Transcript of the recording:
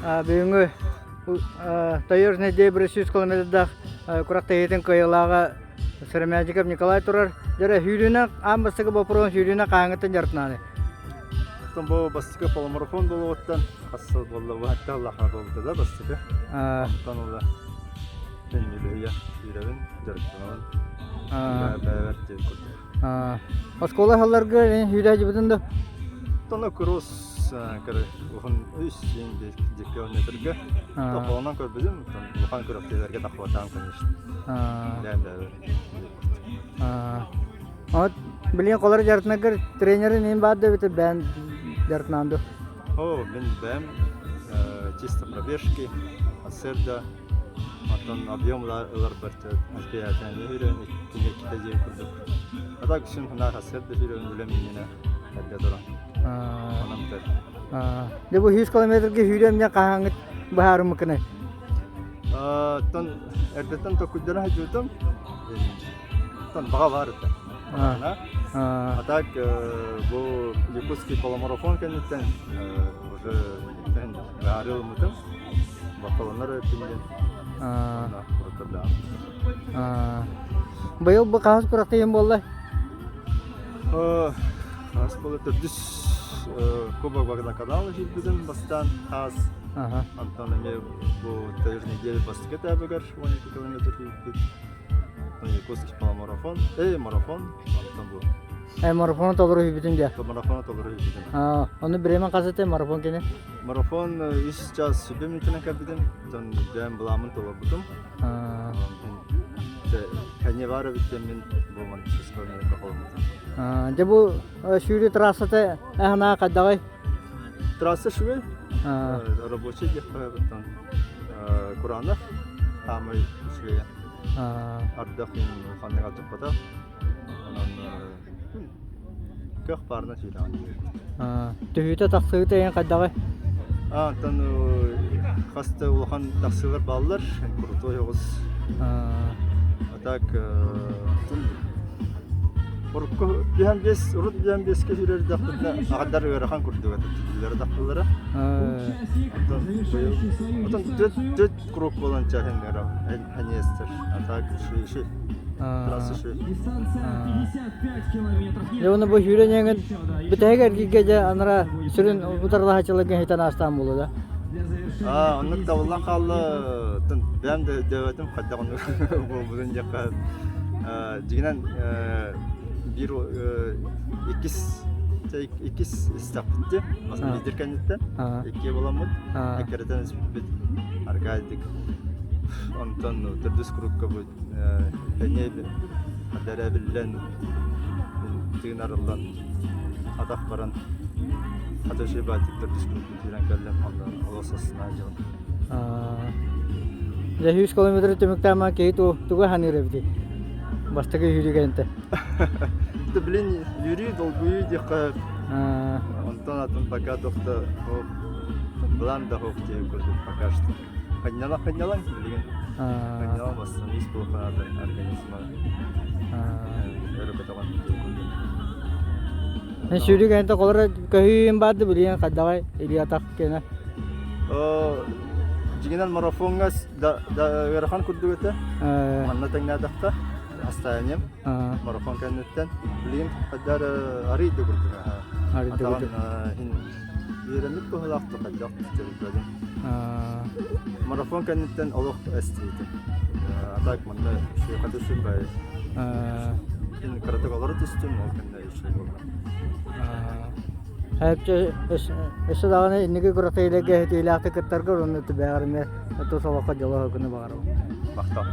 Бүгүнгү тайыр неде 100 километрдах курактайытын кыйылага Сырамяжиков Николай турар. Жара хүрүнө амбастыгы бопрон хүрүнө каңытын жартнаны. Там был бастыка полумарафон был вот там, хассал был вот там лаха был да бастыка. Там было теннилия, иревен, жарктанан. Бәвәртен курды. Оскола халларга хүрә жибетинде. Тона кросс кыры, охан 3 километрге. Тохонан көрбүзүм, охан көрөктөлөргө тахватан конечно. От билен колар жартнагыр тренеры нем барды бите бен жартнанды. Мен бэм чисто пробежки, асерда, потом объемлар барты, аспиятан үйрөн, кинеките жей курдук. А так үшін хана асерда үйрөн билем мене әлде дора. Дебу 100 километрге үйрөн мен каңыт баарым мыкны. Тон эрдетен токуддана хажутум. Тон бага барды. А так bu Якутский полумарафон кенеттен уже гарыл мутым. Бакаланар өтүнген. Быйыл бу кагыз курактайын болду. Аз болду дүс кубок Багнакадалы жилдиден бастан аз. Антон эме бу тайыр неделе бастыка табыгар 12 километр жилдид. Якутский полумарафон, марафон, антон бу. Марафон толуру битинде. Марафон толуру битин. Аны биремен казыты марафон кене. Марафон 3 час 20 минуттан кабидем. Тон дем буламын толобутум. Кане бары биттен мен болман сисконы кахолмун. Дебу шүри трассаты ахна кадагай. Трасса шуй. Рабочий ехал там. Куранов тамый шуй. Ардахин ханныга туппата. Көх парна шилан. Төһүтө таксыгы теген кадагай. Тан хаста улхан таксылар баллар, крутой огыз. Так Урукку биһан бес, урут биһан беске жүрер дактында агадар өрөхан курдуга тилер дактылары. Отон дөт круг болан чахендер, ханестер. Так ши. Трасса ши. Леоны бу жүрөнеңен битегер геже анара сүрүн утарла хачылыгын хитан астан болду да. Онны тавлан калды. Бәм дә дәвәтем хаддагын бу бүген жакка. Дигән bir ikis istafette aslında liderkenlikten ikiye bulamad ekerden bit argaydık ondan terdüs kurukka bu henel darabilen tınarından adak baran ateşe batık terdüs kurukka tiran kallem ondan olasasına acaba. Ya 100 kilometre tümükte ama keyitu tuga hani revdi. Baştaki yürüyente. Блин, Юрий долгую дикка. Антон атон пока тохта бланда хохте курдук пока что. Подняла билген. Подняла бастан ис булханада организма. Өрөкөтөгөн. Мен yürüyente колор көйүн барды билген кадагай илиятак кене. Жигенен марафонга да верхан курдук өтө. Манна теңнадакта. Hastaneyim. Marafon kendinden bileyim kadar arıydı burada. Arıydı burada. Yerimlik bu halaktı kadar istedim. Marafon kendinden Allah esteydi. Atak manda şey kadar bay. Şimdi karate olarak üstüm o kendi işi bu. Hepçe eşe dağına inniki kuratayla gehtiyle akta kıttar görünüyor. Tübeğarım ya. Tuğsa vakit jala hükünü bağırım. Bakta.